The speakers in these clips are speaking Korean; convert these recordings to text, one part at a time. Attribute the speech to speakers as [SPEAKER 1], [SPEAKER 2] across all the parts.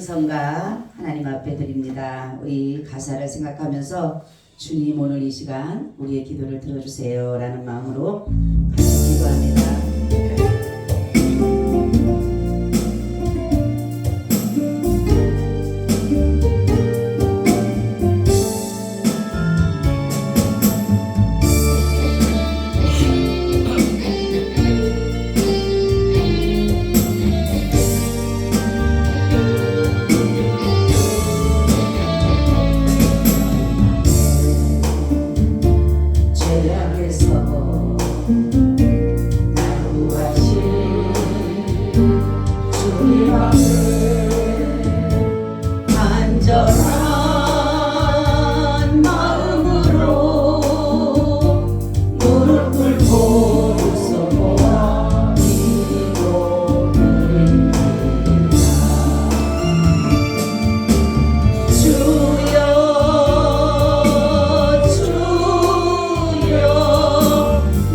[SPEAKER 1] 찬송가 하나님 앞에 드립니다. 우리 가사를 생각하면서 주님 오늘 이 시간 우리의 기도를 들어주세요 라는 마음으로 같이 기도합니다. 안전한 마음으로 무릎 꿇고 웃어보아 기도드립니다. 주여 주여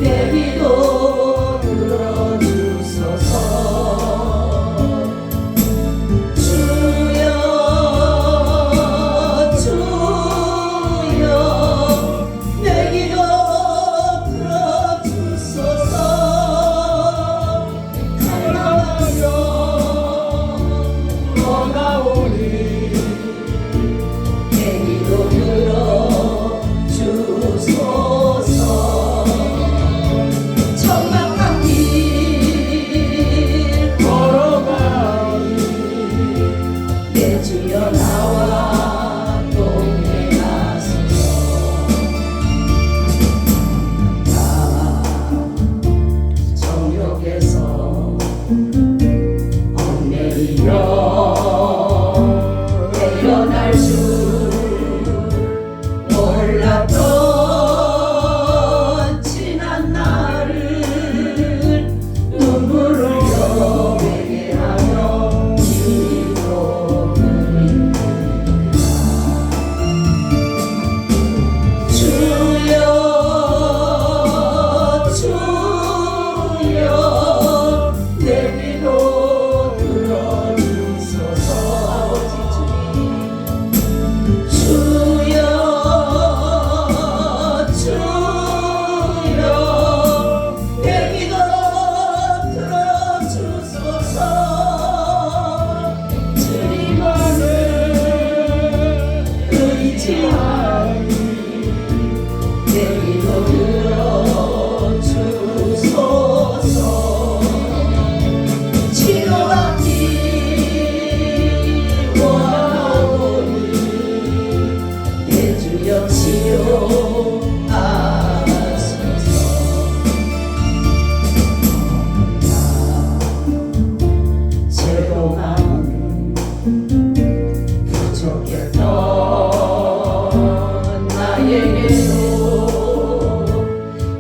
[SPEAKER 1] 내 기도 들어주소서. 주여 나와 동행하소서. 나 정욕에서 얽매이며 헤어날 줄 몰랐던 지난 날을 눈물로 회개하며 기도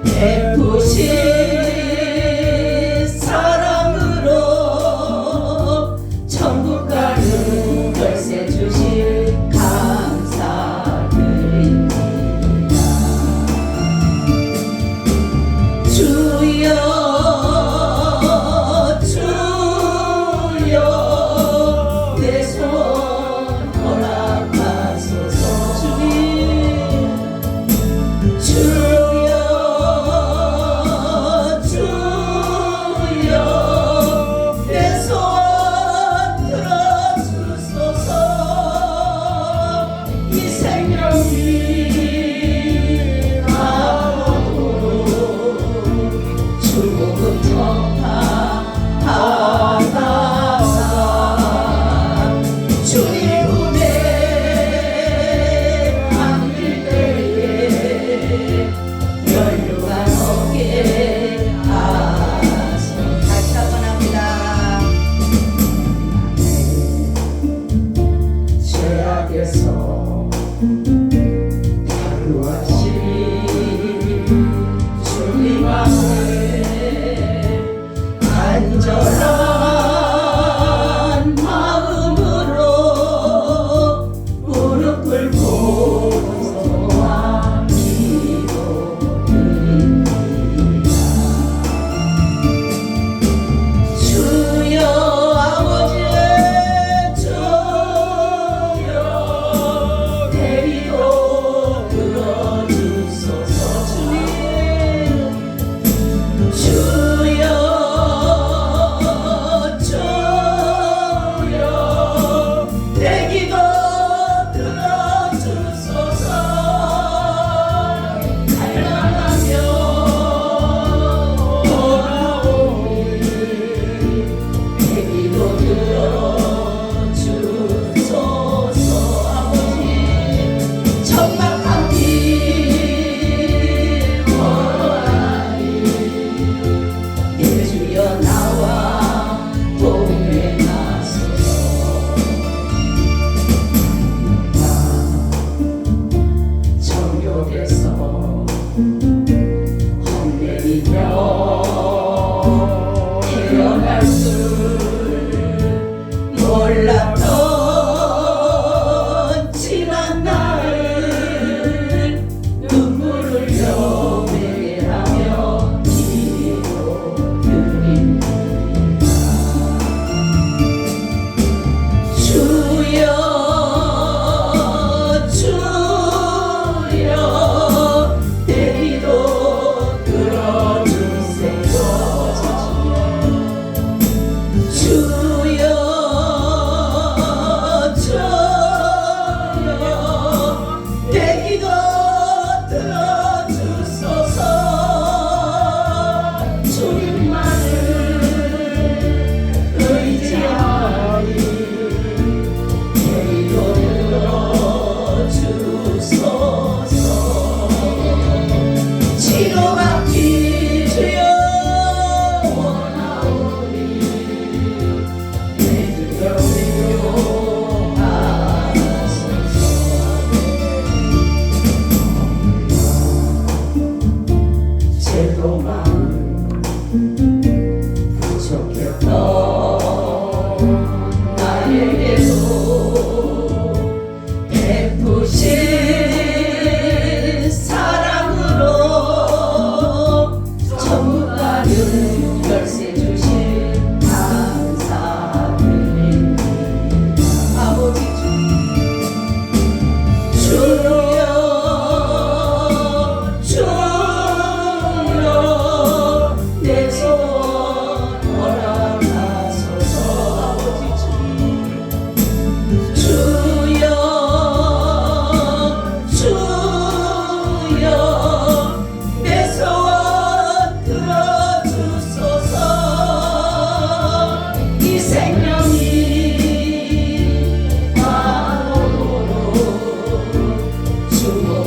[SPEAKER 1] 베푸신 사랑으로 천국 가는 열쇠 주신 감사드립니다.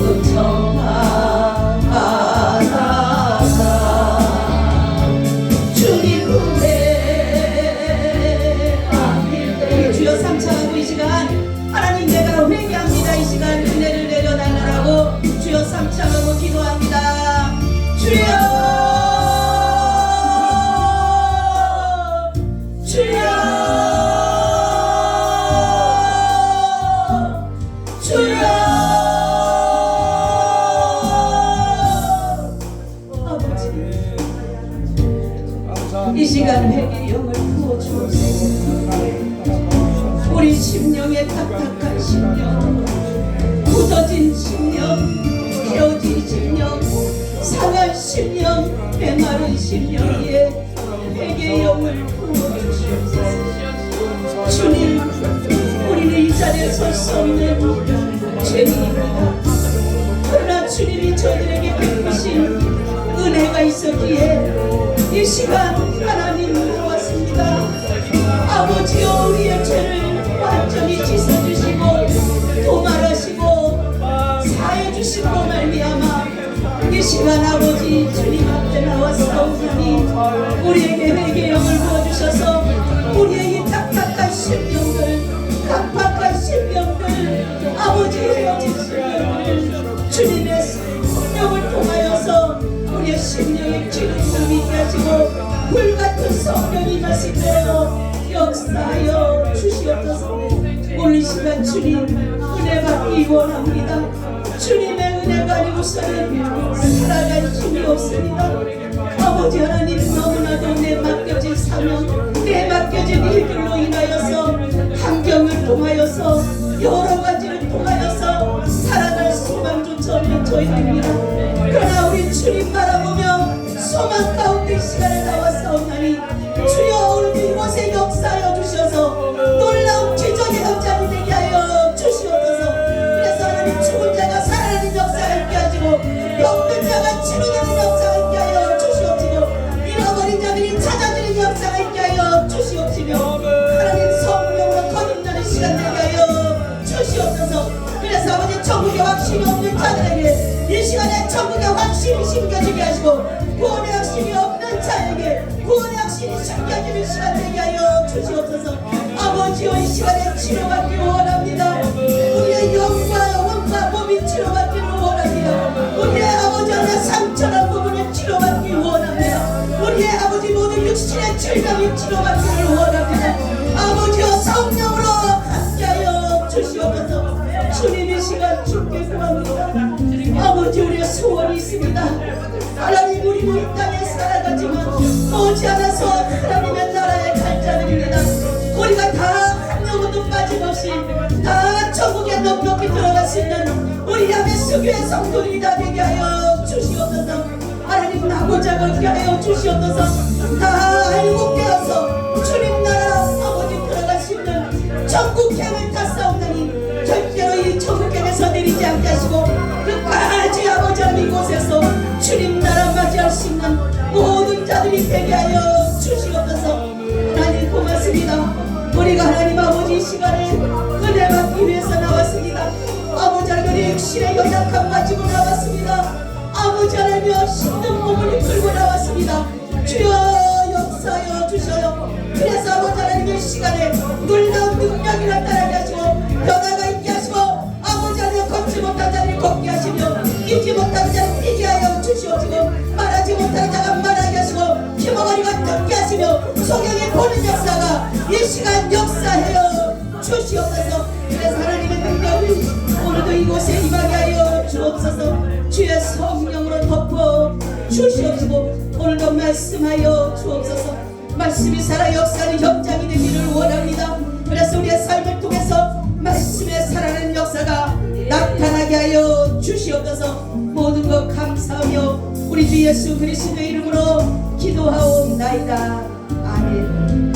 [SPEAKER 1] 음성하다가 주님 은혜 아밀. 주여 삼창하고 이 시간 하나님 내가 회개합니다. 이 시간 은혜를 내려달라고 주여 삼창하고 기도합니다. 주여 이 시간 회개의 영을 부어주옵소서. 우리 심령의 딱딱한 심령, 굳어진 심령, 깨어진 심령, 상한 심령, 메마른 심령 위에 회개의 영을 부어주시옵소서. 주님, 우리는 이 자리에 설 수 없는 죄인입니다. 그러나 주님이 저들에게 베푸신 은혜가 있었기에 이 시간 하나님 들어왔습니다. 아버지여 우리의 죄를 완전히 씻어주시고 도말하시고 사해주심으로 말미암아 이 시간 아버지 주님 앞에 나왔사오니 우리에게 회개의 영을 부어주셔서 우리의 이 딱딱한 심령들 깜빡한 심령들 아버지 헤어진 심령들 주님의 성령을 통하여서 우리의 심령의 기름을 있게 하시고 불같은 성령이 마시되어 역사하여 주시옵소서. 오늘 이 시간 주님 은혜 받기 원합니다. 주님의 은혜가 아니고서는 살아갈 힘이 없습니다. 아버지 하나님 너무나도 내 맡겨진 사명 내 맡겨진 일들로 인하여서 환경을 통하여서 여러 가지를 통하여서 살아갈 소망조차 없는 저희들입니다. 그러나 우리 주님 바라보며 소망 가운데 이 시간에 나왔사옵나니 주여 오늘 이곳에 역사하여 주셔서 놀라운 기적의 현장이 되게 하여 주시옵소서. 그래서 하나님 죽은 자가 살아나는 역사가 있게 하시고 병든 자가 치료되는 역사가 있게 하여 주시옵시고 잃어버린 자들이 찾아지는 역사가 있게 하여 주시옵시며 하나님 성령으로 거듭나는 시간 되게 하여 주시옵소서. 그래서 아버지 천국의 확신이 없는 자들에게 이 시간에 천국의 확신이 심겨지게 하시고 구원의 확신이 없는 자에게 구원의 확신이 심겨지는 시간 되게 하여 주시옵소서. 아버지여 이 시간에 치료받기를 원합니다. 우리의 영과 몸이 치료받기를 원합니다. 우리의 아버지 안에 상처난 부분을 치료받기를 원합니다. 우리의 아버지 모든 육신의 질병이 치료받기를 원합니다. 아버지여 성령으로 함께하여 주시옵소서. 주님 이 시간 주께 구합니다. 아버지 우리의 소원이 있습니다. 하나님 우리는 이 땅에 살아가지만 머지않아서 하나님의 나라에 갈 자들입니다. 우리가 다 한 영혼도 빠짐없이 다 천국에 넉넉히 들어갈 수 있는 우리 야베스 교회 성도들이 다 되게 하여 주시옵소서. 하나님 나고자 걷게 하여 주시옵소서. 다 알고 깨어서 주님 나라 아버지 들어갈 수 있는 천국행을 탔사옵나니 절대로 이 천국행에서 내리지 않게 하시고 끝까지 아버지 하나님 이곳에서 주님 나라 맞이할 수 있는 모든 자들이 되게 하여 주시옵소서. 하나님 고맙습니다. 우리가 하나님 아버지 이 시간에 은혜 받기 위해서 나왔습니다. 아버지 하나님 육신의 연약함 가지고 나왔습니다. 아버지 하나님 힘든 몸을 이끌고 나왔습니다. 주여 역사하여 주셔요. 그래서 아버지 하나님 이 시간에 놀라운 능력이 나타나게 하시고 변화가 있게 하시고 아버지 하나님 걷지 못한 자들이 걷게 하시며 뛰지 못한 자를 뛰게 하여 주시옵시고 말하지 못한 자가 말하게 하시고 힘어머니가 듣게 하시며 소경이 보는 역사가 이 시간 역사하여 주시옵소서. 그래서 하나님의 능력이 오늘도 이곳에 임하게 하여 주옵소서. 주의 성령으로 덮어 주시옵시고 오늘도 말씀하여 주옵소서. 말씀이 살아 역사하는 현장이 되기를 원합니다. 그래서 우리의 삶을 통해서 말씀의 살아나는 역사가 나타나게 하여 주시옵소서. 모든 것 감사하며 우리 주 예수 그리스도의 이름으로 기도하옵나이다. 아멘.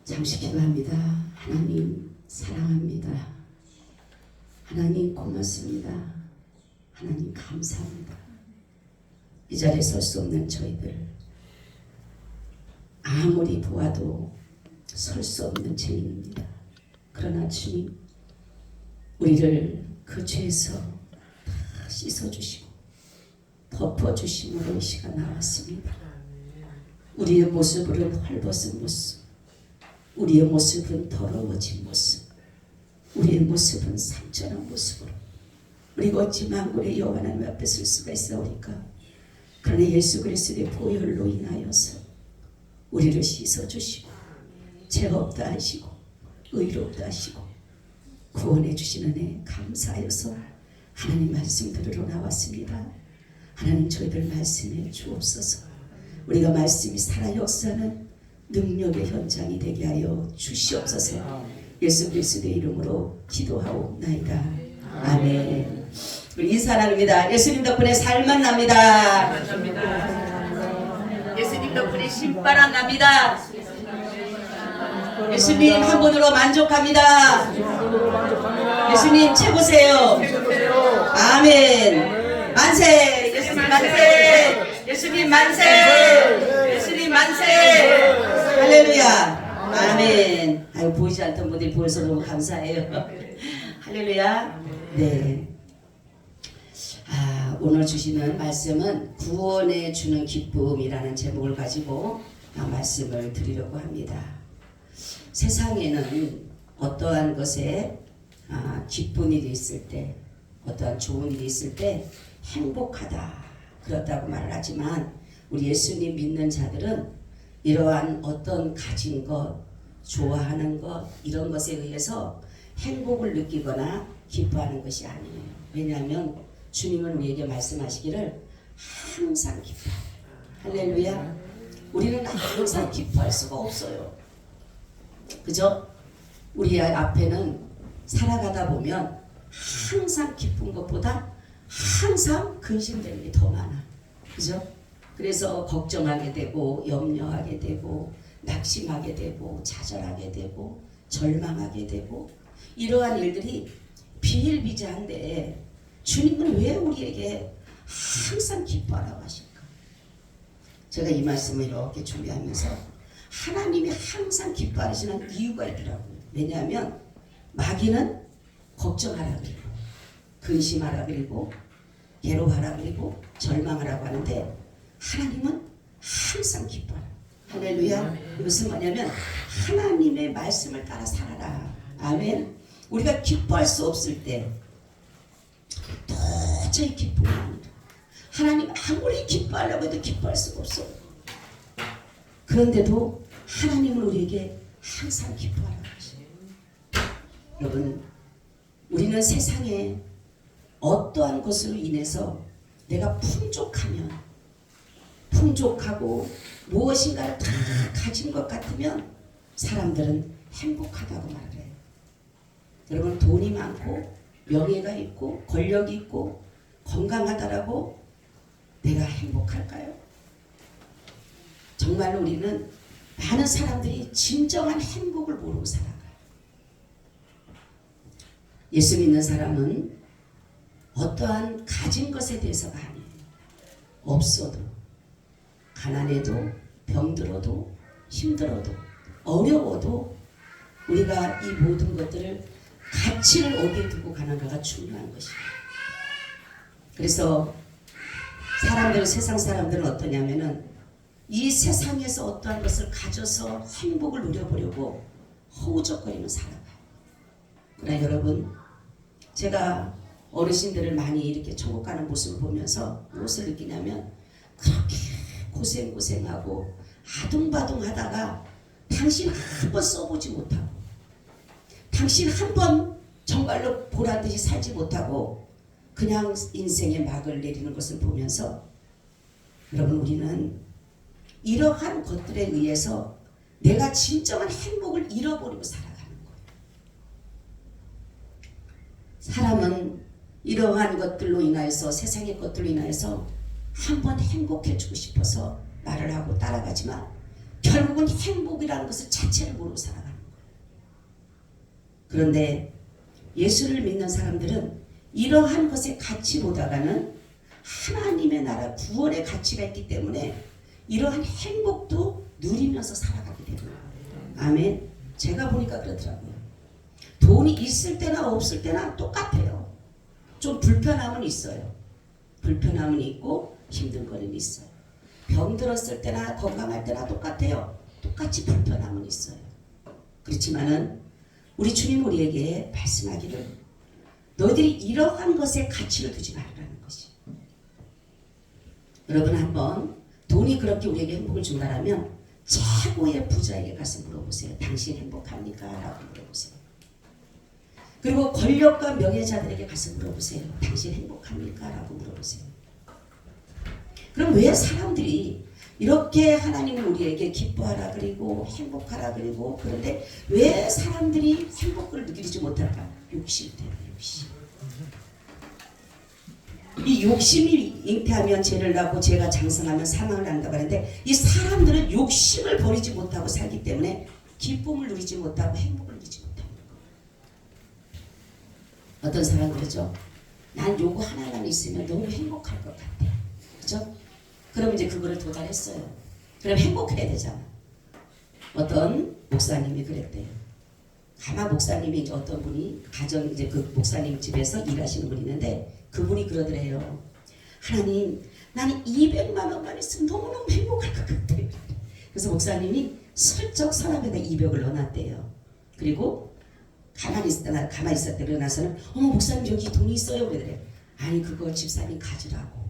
[SPEAKER 1] 잠시 기도합니다. 하나님 사랑합니다. 하나님 고맙습니다. 하나님 감사합니다. 이 자리에 설 수 없는 저희들 아무리 보아도 설 수 없는 죄인입니다. 그러나 주님, 우리를 그 죄에서 다 씻어주시고 덮어주심으로 이 시간 나왔습니다. 우리의 모습은 헐벗은 모습, 우리의 모습은 더러워진 모습, 우리의 모습은 상처난 모습으로 우리가 어찌 만군의 여호와 하나님 앞에 설 수가 있사오리까? 그러나 예수 그리스도의 보혈로 인하여서 우리를 씻어주시고 죄가 없다 하시고 의롭다 하시고 구원해 주시는 은혜 감사하여서 하나님 말씀 들으러 나왔습니다. 하나님 저희들 말씀해 주옵소서. 우리가 말씀이 살아 역사하는 능력의 현장이 되게 하여 주시옵소서. 예수 그리스도의 이름으로 기도하옵나이다. 아멘. 우리 인사 나눕니다. 예수님 덕분에 살만 납니다. 예수님 덕분에 신바람 납니다. 예수님 한 분으로 만족합니다. 예수님 최고세요. 아멘. 만세. 예수님 만세. 예수님 만세. 예수님 만세. 할렐루야. 아멘. 아유, 보이지 않던 분들이 보여서 너무 감사해요. 할렐루야. 네. 오늘 주시는 말씀은 구원해 주는 기쁨이라는 제목을 가지고 말씀을 드리려고 합니다. 세상에는 어떠한 것에 기쁜 일이 있을 때, 어떠한 좋은 일이 있을 때 행복하다 그렇다고 말을 하지만 우리 예수님 믿는 자들은 이러한 어떤 가진 것, 좋아하는 것 이런 것에 의해서 행복을 느끼거나 기뻐하는 것이 아니에요. 왜냐하면 주님은 우리에게 말씀하시기를 항상 기뻐. 할렐루야. 우리는 항상 기뻐할 수가 없어요. 그죠? 우리 앞에는 살아가다 보면 항상 기쁜 것보다 항상 근심되는 게 더 많아. 그죠? 그래서 걱정하게 되고 염려하게 되고 낙심하게 되고 좌절하게 되고 절망하게 되고 이러한 일들이 비일비재한데 주님은 왜 우리에게 항상 기뻐하라고 하실까? 제가 이 말씀을 이렇게 준비하면서 하나님이 항상 기뻐하시는 이유가 있더라고요. 왜냐하면 마귀는 걱정하라 그리고 근심하라 그리고 괴로워하라 그리고 절망하라고 하는데 하나님은 항상 기뻐하라. 할렐루야. 이것은 뭐냐면 하나님의 말씀을 따라 살아라. 아멘. 우리가 기뻐할 수 없을 때 도저히 기쁨이 아니라 하나님 아무리 기뻐하려고 해도 기뻐할 수가 없어. 그런데도 하나님은 우리에게 항상 기뻐하라고 하시네요. 여러분, 우리는 세상에 어떠한 것으로 인해서 내가 풍족하고 무엇인가를 다 가진 것 같으면 사람들은 행복하다고 말을 해요. 여러분, 돈이 많고 명예가 있고 권력이 있고 건강하다라고 내가 행복할까요? 정말로 우리는 많은 사람들이 진정한 행복을 모르고 살아가요. 예수 믿는 사람은 어떠한 가진 것에 대해서가 아니에요. 없어도 가난해도 병들어도 힘들어도 어려워도 우리가 이 모든 것들을 가치를 어디에 두고 가는가가 중요한 것이에요. 그래서 세상 사람들은 어떠냐면은 이 세상에서 어떠한 것을 가져서 행복을 누려보려고 허우적거리며 살아가요. 그러나 여러분, 제가 어르신들을 많이 이렇게 천국 가는 모습을 보면서 무엇을 느끼냐면 그렇게 고생하고 아둥바둥하다가 당신 한 번 써보지 못하고 당신 한 번 정말로 보란듯이 살지 못하고 그냥 인생의 막을 내리는 것을 보면서 여러분, 우리는 이러한 것들에 의해서 내가 진정한 행복을 잃어버리고 살아가는 거예요. 사람은 이러한 것들로 인하여서 세상의 것들로 인하여서 한번 행복해지고 싶어서 말을 하고 따라가지만 결국은 행복이라는 것을 자체를 모르고 살아가는 거예요. 그런데 예수를 믿는 사람들은 이러한 것의 가치보다는 하나님의 나라 구원의 가치가 있기 때문에 이러한 행복도 누리면서 살아가요.
[SPEAKER 2] 아멘. 제가 보니까 그렇더라고요. 돈이 있을 때나 없을 때나 똑같아요. 좀 불편함은 있어요. 불편함은 있고 힘든 거는 있어요. 병 들었을 때나 건강할 때나 똑같아요. 똑같이 불편함은 있어요. 그렇지만은 우리 주님 우리에게 말씀하기를 너희들이 이러한 것에 가치를 두지 말라는 것이. 여러분 한번 돈이 그렇게 우리에게 행복을 준다라면 최고의 부자에게 가서 물어보세요. 당신 행복합니까? 라고 물어보세요. 그리고 권력과 명예자들에게 가서 물어보세요. 당신 행복합니까? 라고 물어보세요. 그럼 왜 사람들이 이렇게 하나님은 우리에게 기뻐하라 그리고 행복하라 그리고 그런데 왜 사람들이 행복을 느끼지 못할까? 욕심 때문에. 욕심. 이 욕심이 잉태하면 죄를 낳고 죄가 장성하면 사망을 낳는다고 하는데 이 사람들은 욕심을 버리지 못하고 살기 때문에 기쁨을 누리지 못하고 행복을 누리지 못합니다. 어떤 사람 그러죠. 난 요거 하나만 있으면 너무 행복할 것 같아. 그죠? 그럼 이제 그거를 도달했어요. 그럼 행복해야 되잖아. 어떤 목사님이 그랬대요. 가마 목사님이 이제 어떤 분이 가정 이제 그 목사님 집에서 일하시는 분이 있는데 그분이 그러더래요. 하나님, 나는 200만 원만 있으면 너무너무 행복할 것 같아요. 그래서 목사님이 슬쩍 서랍에다 200을 넣어놨대요. 그리고 가만히 있었다 일어나서는 어머 목사님 여기 돈이 있어요. 그러더래요. 아니 그걸 집사님 가지라고.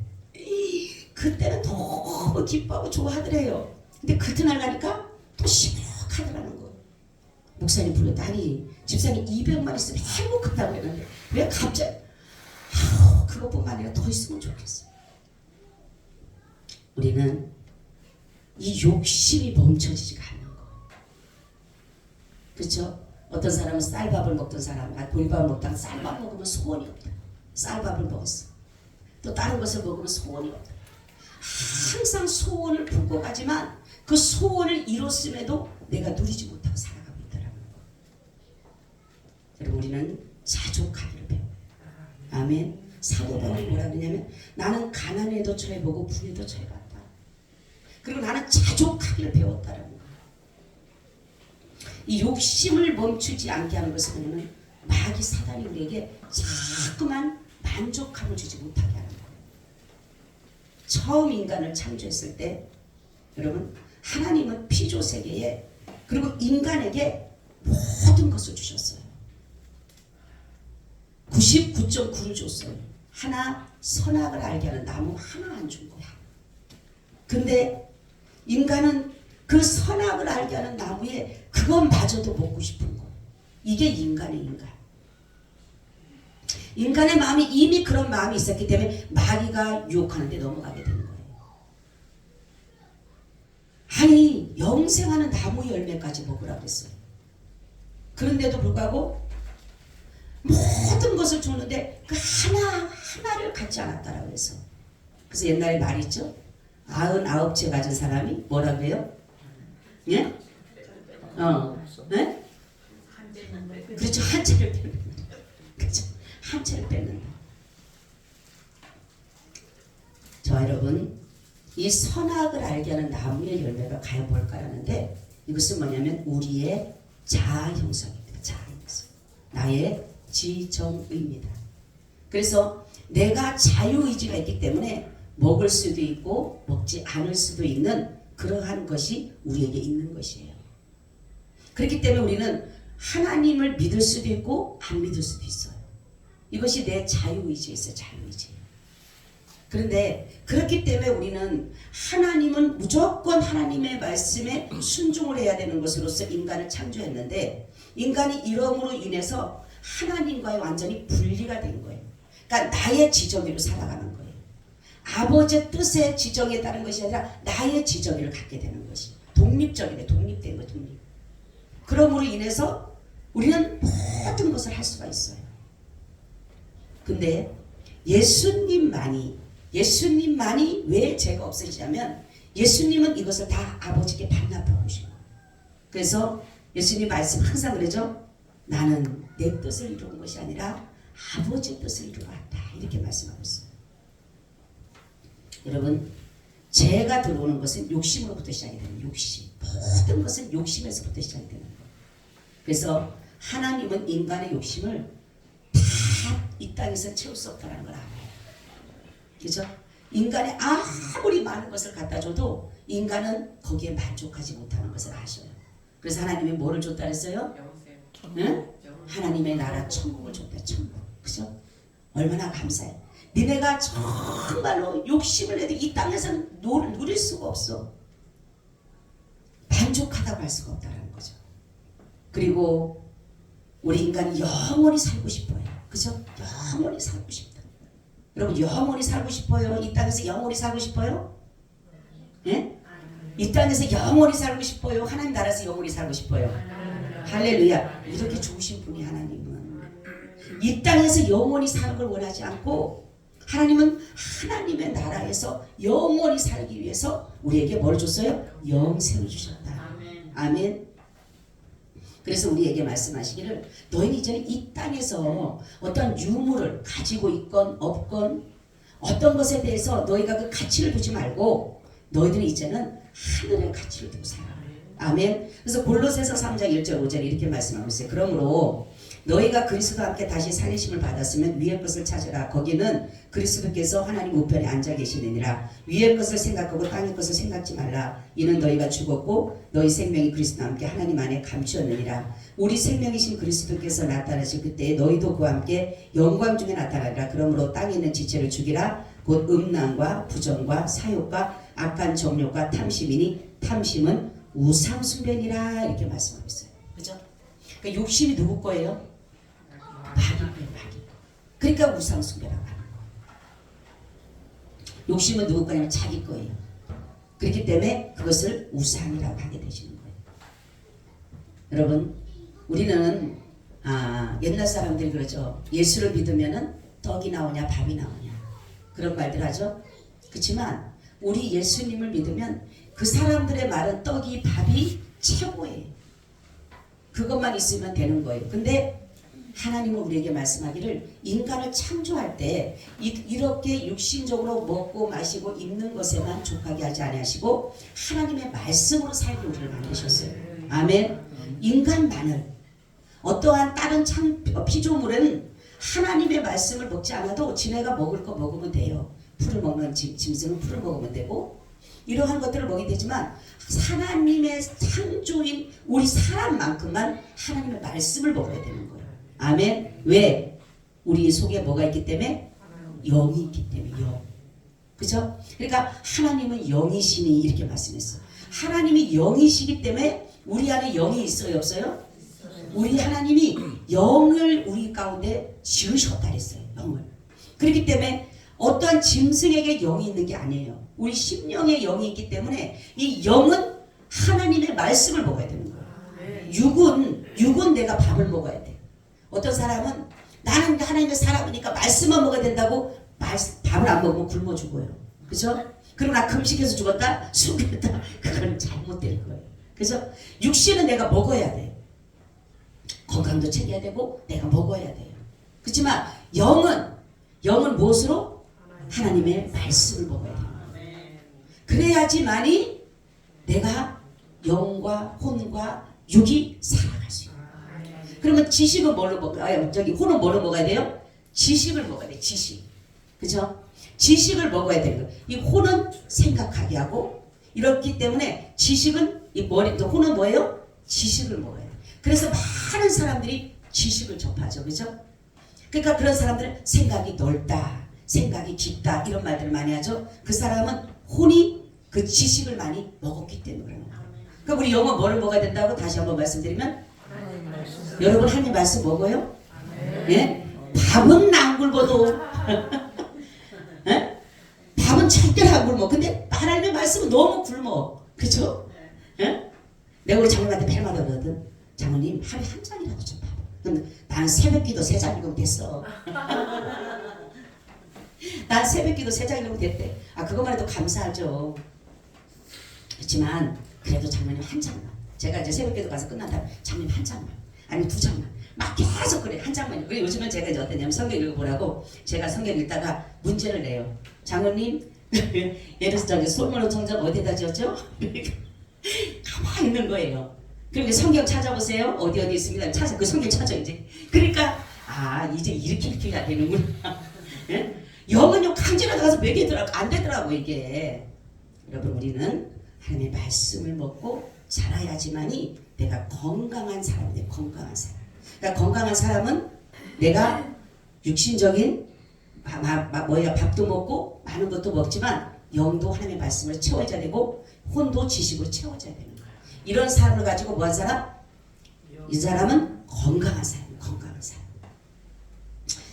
[SPEAKER 2] 그때는 너무 기뻐하고 좋아하더래요. 근데 그 그날 가니까 또 시무룩하더라는 거예요. 목사님 불렀더니 집사님 200만 있으면 행복하다고 했는데 왜 갑자기 그것뿐만 아니라 더 있으면 좋겠어요. 우리는 이 욕심이 멈춰지지가 않는 거예요. 그렇죠? 어떤 사람은 쌀밥을 먹던 사람, 보리밥을 먹다가 쌀밥 먹으면 소원이 없다. 쌀밥을 먹었어. 또 다른 것을 먹으면 소원이 없다. 항상 소원을 품고 가지만 그 소원을 이뤘음에도 내가 누리지 못하고 살아가고 있다는 거예요. 여러분 우리는 자족하기를 배워요. 아멘. 사도 바울이 뭐라 그러냐면 나는 가난에도 처해보고 부에도 처해봤다. 그리고 나는 자족하기를 배웠다는 거예요. 이 욕심을 멈추지 않게 하는 것은 뭐냐면 마귀 사단이 우리에게 자꾸만 만족함을 주지 못하게 하는 거예요. 처음 인간을 창조했을 때 여러분 하나님은 피조 세계에 그리고 인간에게 모든 것을 주셨어요. 99.9를 줬어요. 하나 선악을 알게 하는 나무 하나 안 준 거야. 근데 인간은 그 선악을 알게 하는 나무에 그것마저도 먹고 싶은 거. 이게 인간의 인간. 인간의 마음이 이미 그런 마음이 있었기 때문에 마귀가 유혹하는데 넘어가게 되는 거예요. 아니 영생하는 나무 열매까지 먹으라 그랬어요. 그런데도 불구하고 모든 것을 주는데 그 하나를 갖지 않았다라고 해서. 그래서 옛날에 말이 있죠. 99채 가진 사람이 뭐라 그래요? 예? 네? 그렇죠. 한 채를 뺏는다. 그렇죠. 한 채를 뺏는다. 저 여러분 이 선악을 알게 하는 나무의 열매가 과연 뭘까라는데 이것은 뭐냐면 우리의 자아 형성입니다. 자아 형성. 나의 지정의입니다. 그래서 내가 자유의지가 있기 때문에 먹을 수도 있고 먹지 않을 수도 있는 그러한 것이 우리에게 있는 것이에요. 그렇기 때문에 우리는 하나님을 믿을 수도 있고 안 믿을 수도 있어요. 이것이 내 자유의지에 있어요. 자유의지. 그런데 그렇기 때문에 우리는 하나님은 무조건 하나님의 말씀에 순종을 해야 되는 것으로서 인간을 창조했는데 인간이 이러므로 인해서 하나님과의 완전히 분리가 된 거예요. 그러니까 나의 지정의로 살아가는 거예요. 아버지의 뜻의 지정에 따른 것이 아니라 나의 지정의를 갖게 되는 것이 독립적이네. 독립된 거 독립. 그러므로 인해서 우리는 모든 것을 할 수가 있어요. 근데 예수님만이 왜 죄가 없으시냐면 예수님은 이것을 다 아버지께 반납하고 오신 거예요. 그래서 예수님 말씀 항상 그러죠. 나는 내 뜻을 이루는 것이 아니라 아버지의 뜻을 이루어 왔다. 이렇게 말씀하고 있어요. 여러분 죄가 들어오는 것은 욕심으로부터 시작이 되는 욕심. 모든 것은 욕심에서부터 시작이 되는 거예요. 그래서 하나님은 인간의 욕심을 다 이 땅에서 채울 수 없다는 걸 알아요. 그죠? 인간이 아무리 많은 것을 갖다 줘도 인간은 거기에 만족하지 못하는 것을 아셔요. 그래서 하나님이 뭐를 줬다 그랬어요? 응? 하나님의 나라 천국을 줬다. 천국. 그죠? 얼마나 감사해. 니네가 정말로 욕심을 내도 이 땅에서는 누릴 수가 없어. 만족하다고 할 수가 없다는 거죠. 그리고 우리 인간이 영원히 살고 싶어요. 그죠? 영원히 살고 싶다. 여러분 영원히 살고 싶어요? 이 땅에서 영원히 살고 싶어요? 예? 이 땅에서 영원히 살고 싶어요? 하나님 나라에서 영원히 살고 싶어요? 할렐루야. 이렇게 좋으신 분이 하나님은 이 땅에서 영원히 사는 걸 원하지 않고 하나님은 하나님의 나라에서 영원히 살기 위해서 우리에게 뭘 줬어요? 영생을 주셨다. 아멘. 그래서 우리에게 말씀하시기를 너희는 이제는 이 땅에서 어떤 유물을 가지고 있건 없건 어떤 것에 대해서 너희가 그 가치를 두지 말고 너희들은 이제는 하늘의 가치를 두고 살아. 아멘. 그래서 골로새서 3장 1절 5절 이렇게 말씀하고 있어요. 그러므로 너희가 그리스도와 함께 다시 살리심을 받았으면 위의 것을 찾으라. 거기는 그리스도께서 하나님 우편에 앉아 계시느니라. 위의 것을 생각하고 땅의 것을 생각지 말라. 이는 너희가 죽었고 너희 생명이 그리스도와 함께 하나님 안에 감추었느니라. 우리 생명이신 그리스도께서 나타나실 그때에 너희도 그와 함께 영광 중에 나타나리라. 그러므로 땅에 있는 지체를 죽이라. 곧 음란과 부정과 사욕과 악한 정욕과 탐심이니 탐심은 우상숭배니라. 이렇게 말씀하고 있어요. 그죠? 그러니까 욕심이 누구 거예요? 마귀. 그러니까 우상숭배라고 하는 거예요. 욕심은 누구 거냐면 자기 거예요. 그렇기 때문에 그것을 우상이라고 하게 되시는 거예요. 여러분 우리는 옛날 사람들이 그러죠. 예수를 믿으면은 떡이 나오냐 밥이 나오냐 그런 말들 하죠. 그렇지만 우리 예수님을 믿으면 그 사람들의 말은 떡이 밥이 최고예요. 그것만 있으면 되는 거예요. 근데 하나님은 우리에게 말씀하기를 인간을 창조할 때 이렇게 육신적으로 먹고 마시고 입는 것에만 족하게 하지 아니하시고 하나님의 말씀으로 살게 우리를 만드셨어요. 아멘. 인간만을 어떠한 다른 피조물은 하나님의 말씀을 먹지 않아도 지네가 먹을 거 먹으면 돼요. 풀을 먹는 짐승은 풀을 먹으면 되고 이러한 것들을 먹이 되지만 하나님의 창조인 우리 사람만큼만 하나님의 말씀을 먹어야 되는 거예요. 아멘. 왜? 우리 속에 뭐가 있기 때문에? 영이 있기 때문에 영. 그죠? 그러니까 하나님은 영이시니 이렇게 말씀했어요. 하나님이 영이시기 때문에 우리 안에 영이 있어요 없어요? 우리 하나님이 영을 우리 가운데 지으셨다 그랬어요. 영을. 그렇기 때문에 어떠한 짐승에게 영이 있는 게 아니에요. 우리 심령에 영이 있기 때문에 이 영은 하나님의 말씀을 먹어야 되는 거예요. 육은 내가 밥을 먹어야 돼. 어떤 사람은 나는 하나님의 사람이니까 말씀만 먹어야 된다고 밥을 안 먹으면 굶어 죽어요. 그죠? 그리고 나 금식해서 죽었다? 숨겼다? 그거는 잘못된 거예요. 그죠? 육신은 내가 먹어야 돼. 건강도 챙겨야 되고 내가 먹어야 돼요. 그렇지만 영은 무엇으로? 하나님의 말씀을 먹어야 돼요. 그래야지만이 내가 영과 혼과 육이 살아갈 수 있어요. 그러면 지식은 뭘로 먹어야 혼은 뭘로 먹어야 돼요? 지식을 먹어야 돼. 지식. 그죠? 지식을 먹어야 되는 거예요. 이 혼은 생각하게 하고 이렇기 때문에 지식은 혼은 뭐예요? 지식을 먹어야 돼. 그래서 많은 사람들이 지식을 접하죠. 그죠? 그러니까 그런 사람들은 생각이 넓다, 생각이 깊다 이런 말들을 많이 하죠. 그 사람은 혼이 그 지식을 많이 먹었기 때문에 그러는 거예요. 그러니까 우리 영어 뭐를 먹어야 된다고 다시 한번 말씀드리면 여러분 하나님 말씀 먹어요? 예? 밥은 안 굶어도 예? 밥은 절대로 안 굶어. 근데 하나님의 말씀은 너무 굶어. 그죠? 예? 내가 우리 장모님한테 벨마다 그러거든. 장모님 하루에 한 잔이라도 좀 봐봐. 근데 난 새벽기도 3장 읽으면 됐어. 난 새벽기도 3장 읽으면 됐대. 그것만 해도 감사하죠. 그렇지만 그래도 장모님 한 장만. 제가 이제 새벽기도 가서 끝난 다음에 장모님 한 장만. 아니 2장만. 막 계속 그래. 한 장만요. 그리고 요즘은 제가 이제 어땠냐면 성경 읽어보라고 제가 성경 읽다가 문제를 내요. 장모님 예루살렘 솔로몬 성전 어디다 지었죠? 가만히 있는 거예요. 그리고 성경 찾아보세요. 어디 있습니다. 그 성경 찾아 이제. 그러니까 이제 이렇게 해야 되는구나. 예? 영은요 강제로 가서 먹이더라고 안 되더라고 이게. 여러분 우리는 하나님의 말씀을 먹고 자라야지만이 내가 건강한 사람이에요. 건강한 사람. 그러니까 건강한 사람은 내가 육신적인 밥도 먹고 많은 것도 먹지만 영도 하나님의 말씀을 채워줘야 되고 혼도 지식으로 채워줘야 되는 거예요. 이런 사람을 가지고 뭐 한 사람? 이 사람은 건강한 사람이에요. 건강한 사람.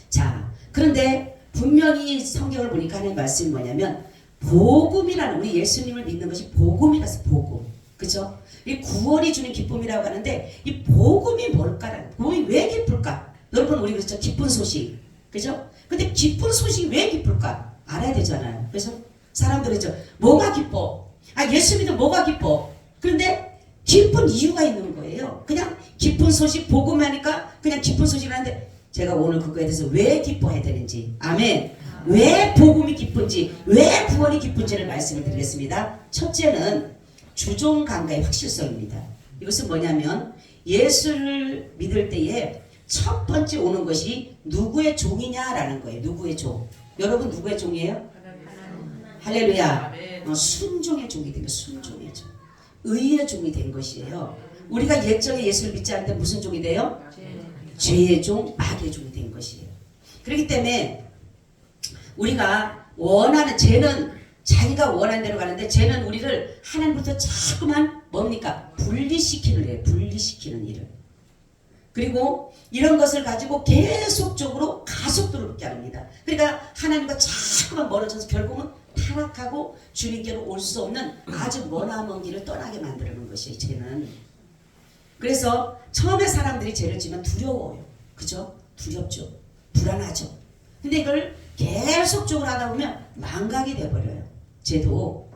[SPEAKER 2] 자, 그런데 분명히 성경을 보니까 하나님의 말씀이 뭐냐면 복음이라는, 우리 예수님을 믿는 것이 복음이라서 복음. 그죠? 이 구원이 주는 기쁨이라고 하는데 이 복음이 뭘까라는, 복음이 왜 기쁠까? 여러분 우리 그렇죠? 기쁜 소식. 그죠? 근데 기쁜 소식이 왜 기쁠까? 알아야 되잖아요. 그래서 사람들이 뭐가 기뻐? 예수 믿으면 뭐가 기뻐? 그런데 기쁜 이유가 있는 거예요. 그냥 기쁜 소식 복음하니까 그냥 기쁜 소식이라는데 제가 오늘 그거에 대해서 왜 기뻐해야 되는지, 아멘. 왜 복음이 기쁜지, 왜 구원이 기쁜지를 말씀을 드리겠습니다. 첫째는 주종강가의 확실성입니다. 이것은 뭐냐면 예수를 믿을 때에 첫 번째 오는 것이 누구의 종이냐라는 거예요. 누구의 종. 여러분 누구의 종이에요? 할렐루야. 순종의 종이 된 거예요. 순종의 종. 의의 종이 된 것이에요. 우리가 옛적에 예수를 믿지 않을 때 무슨 종이 돼요? 죄의 종, 마귀의 종이 된 것이에요. 그렇기 때문에 우리가 원하는, 죄는 자기가 원하는 대로 가는데 죄는 우리를 하나님부터 자꾸만 뭡니까? 분리시키는 일이에요. 분리시키는 일을. 그리고 이런 것을 가지고 계속적으로 가속도를 붙게 합니다. 그러니까 하나님과 자꾸만 멀어져서 결국은 타락하고 주님께로 올 수 없는 아주 머나먼 길을 떠나게 만드는 것이에요. 죄는. 그래서 처음에 사람들이 죄를 지면 두려워요. 그죠? 두렵죠. 불안하죠. 근데 이걸 계속적으로 하다 보면 망각이 돼버려요. 죄도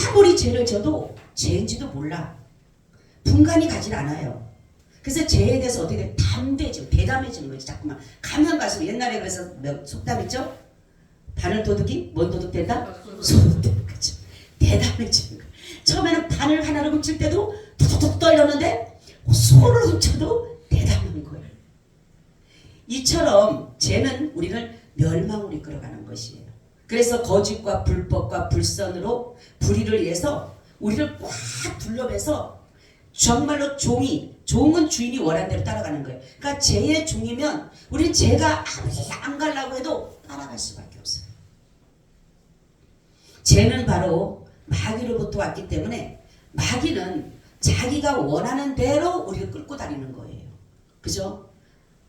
[SPEAKER 2] 아무리 죄를 져도 죄인지도 몰라. 분간이 가질 않아요. 그래서 죄에 대해서 어떻게 돼? 담대해지고 대담해지는 거지. 자꾸만 가면 갈수록. 옛날에 그래서 속담 있죠? 바늘 도둑이 뭔 도둑 된다? 소도둑 된다. 그렇죠? 대담해지는 거야. 처음에는 바늘 하나를 훔칠 때도 툭툭 떨렸는데 소를 훔쳐도 대담한 거예요. 이처럼 죄는 우리를 멸망으로 이끌어가는 것이에요. 그래서 거짓과 불법과 불선으로 불의를 위해서 우리를 꽉 둘러매서 정말로 종은 주인이 원하는 대로 따라가는 거예요. 그러니까 죄의 종이면 우리는 죄가 안 가려고 해도 따라갈 수밖에 없어요. 죄는 바로 마귀로부터 왔기 때문에 마귀는 자기가 원하는 대로 우리를 끌고 다니는 거예요. 그죠?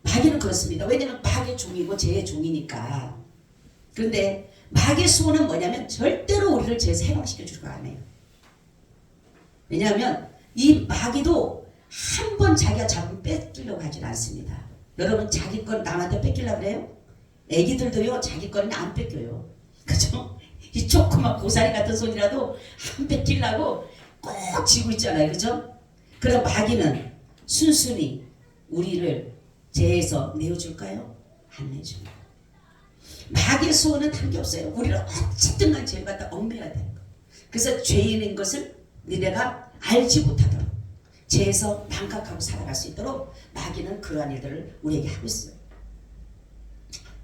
[SPEAKER 2] 마귀는 그렇습니다. 왜냐면 마귀의 종이고 죄의 종이니까. 그런데 마귀의 수호는 뭐냐면 절대로 우리를 죄에서 해방시켜 주려고 안 해요. 왜냐하면 이 마귀도 한 번 자기가 잡으면 뺏기려고 하진 않습니다. 여러분 자기 건 남한테 뺏기려고 그래요? 애기들도요 자기 거는 안 뺏겨요. 그죠? 이 조그만 고사리 같은 손이라도 안 뺏기려고 꼭 쥐고 있잖아요. 그죠? 그럼 마귀는 순순히 우리를 죄에서 내어줄까요? 안 내줍니다. 마귀의 수호는 한 게 없어요. 우리를 어쨌든 간 죄를 갖다 얽매야 되는 거예요. 그래서 죄인인 것을 너네가 알지 못하도록 죄에서 망각하고 살아갈 수 있도록 마귀는 그러한 일들을 우리에게 하고 있어요.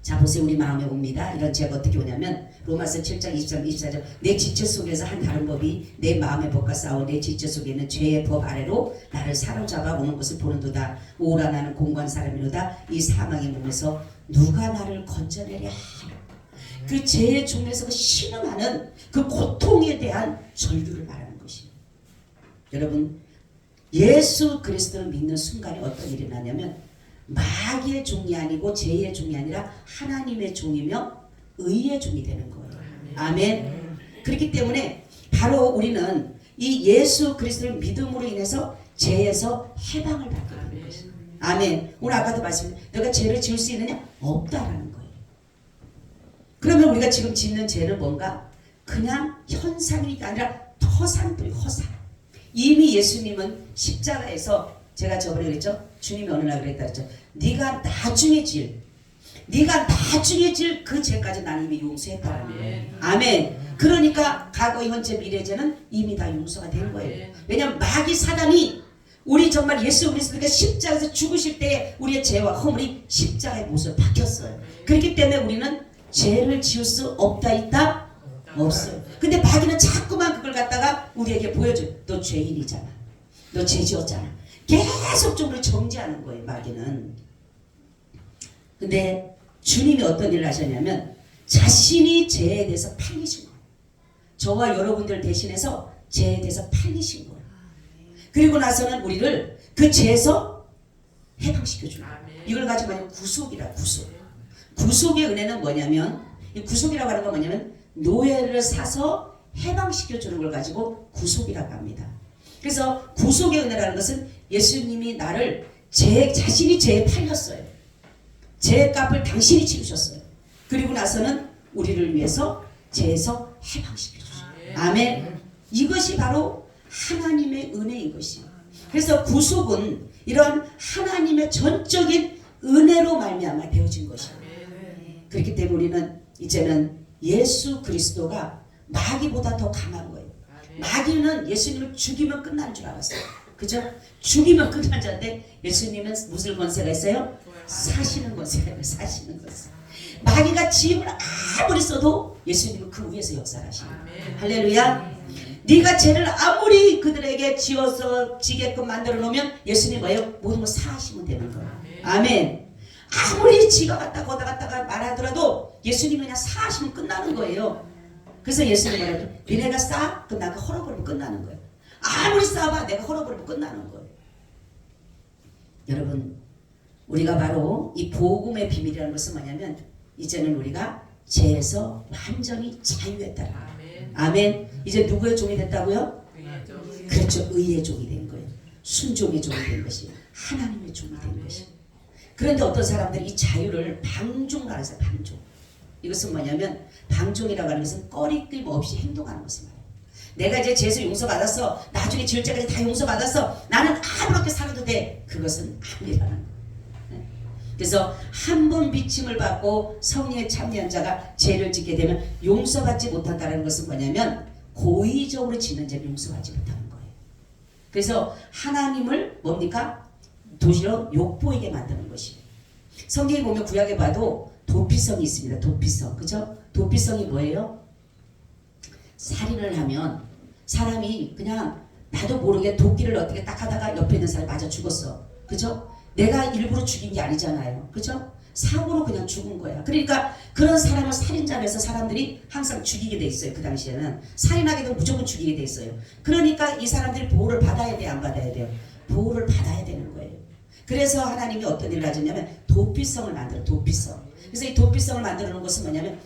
[SPEAKER 2] 자 보세요. 우리 마음에 옵니다. 이런 죄가 어떻게 오냐면 로마서 7장 23, 24절 내 지체 속에서 한 다른 법이 내 마음의 법과 싸워 내 지체 속에 있는 죄의 법 아래로 나를 사로잡아 오는 것을 보는도다. 오라 나는 공고한 사람이로다. 이 사망의 몸에서 누가 나를 건져내랴. 그 죄의 종에서 신음하는 그 고통에 대한 절규를 말하는 것이에요. 여러분 예수 그리스도를 믿는 순간에 어떤 일이 나냐면 마귀의 종이 아니고 죄의 종이 아니라 하나님의 종이며 의의 종이 되는 거예요. 아멘. 그렇기 때문에 바로 우리는 이 예수 그리스도를 믿음으로 인해서 죄에서 해방을 받게 되는 것이에요. 아멘. 오늘 아까도 말씀드렸는데 내가 죄를 지을 수 있느냐? 없다라는 거예요. 그러면 우리가 지금 짓는 죄는 뭔가 그냥 현상이 아니라 허상들이 허상. 이미 예수님은 십자가에서 제가 저번에 그랬죠? 주님이 어느 날 그랬다 그랬죠? 네가 나중에 질 그 죄까지 나는 이미 용서했다라는 거예요. 아멘. 그러니까 과거, 현재, 미래 죄는 이미 다 용서가 된 거예요. 왜냐하면 마귀 사단이 우리 정말 예수 그리스도가 십자가에서 죽으실 때 우리의 죄와 허물이 십자가의 못으로 박혔어요. 그렇기 때문에 우리는 죄를 지을 수 없다 있다 없어요. 근데 마귀는 자꾸만 그걸 갖다가 우리에게 보여줘. 너 죄인이잖아. 너 죄 지었잖아. 계속적으로 정죄하는 거예요. 마귀는. 근데 주님이 어떤 일을 하셨냐면 자신이 죄에 대해서 팔리신 거예요. 저와 여러분들 대신해서 죄에 대해서 팔리신 거예요. 그리고 나서는 우리를 그 죄에서 해방시켜주는 거예요. 이걸 가지고 말하면 구속이라 구속. 구속의 은혜는 뭐냐면 이 구속이라고 하는 건 뭐냐면 노예를 사서 해방시켜주는 걸 가지고 구속이라고 합니다. 그래서 구속의 은혜라는 것은 예수님이 나를 자신이 죄에 팔렸어요. 죄의 값을 당신이 치르셨어요. 그리고 나서는 우리를 위해서 죄에서 해방시켜주셨어요. 아멘. 이것이 바로 하나님의 은혜인 것이에요. 그래서 구속은 이런 하나님의 전적인 은혜로 말미암아 되어진 것이에요. 그렇기 때문에 우리는 이제는 예수 그리스도가 마귀보다 더 강한 거예요. 마귀는 예수님을 죽이면 끝난 줄 알았어요. 그죠? 죽이면 끝난 줄 알았는데 예수님은 무슨 권세가 있어요? 사시는 권세가 있어요. 사시는 권세. 마귀가 지음을 아무리 써도 예수님은 그 위에서 역사를 하시는 거예요. 할렐루야. 네가 죄를 아무리 그들에게 지어서 지게끔 만들어 놓으면 예수님 뭐예요? 모든 걸 사하시면 되는 거예요. 아멘. 아무리 지가 갔다가 말하더라도 예수님은 그냥 사하시면 끝나는 거예요. 그래서 예수님은 뭐예요? 니네가 쌓아? 그럼 나가 헐어버리면 끝나는 거예요. 아무리 쌓아봐 내가 헐어버리면 끝나는 거예요. 여러분 우리가 바로 이 복음의 비밀이라는 것은 뭐냐면 이제는 우리가 죄에서 완전히 자유했다는 거예요. 아멘. 이제 누구의 종이 됐다고요? 그렇죠. 의의 종이 된 거예요. 순종의 종이 된 것이 하나님의 종이 된 것이. 그런데 어떤 사람들이 이 자유를 방종을 하세요. 방종. 이것은 뭐냐면 방종이라고 하는 것은 꺼리낌 없이 행동하는 것을 말해요. 내가 이제 죄에서 용서받았어. 나중에 지을 때까지 다 용서받았어. 나는 아무렇게 살아도 돼. 그것은 아니라는 거예요. 그래서 한 번 비침을 받고 성령에 참여한 자가 죄를 짓게 되면 용서받지 못한다는 것은 뭐냐면 고의적으로 짓는 죄를 용서하지 못하는 거예요. 그래서 하나님을 뭡니까? 도시로 욕보이게 만드는 것이에요. 성경에 보면 구약에 봐도 도피성이 있습니다. 도피성. 그죠? 도피성이 뭐예요? 살인을 하면 사람이 그냥 나도 모르게 도끼를 어떻게 딱 하다가 옆에 있는 사람이 맞아 죽었어. 그죠? 내가 일부러 죽인 게 아니잖아요. 그죠? 사고로 그냥 죽은 거야. 그러니까 그런 사람을 살인자로 해서 사람들이 항상 죽이게 돼 있어요. 그 당시에는. 살인하게 되면 무조건 죽이게 돼 있어요. 그러니까 이 사람들이 보호를 받아야 돼요? 안 받아야 돼요? 보호를 받아야 되는 거예요. 그래서 하나님이 어떤 일을 하셨냐면 도피성을 만들어요. 도피성. 그래서 이 도피성을 만들어 놓은 것은 뭐냐면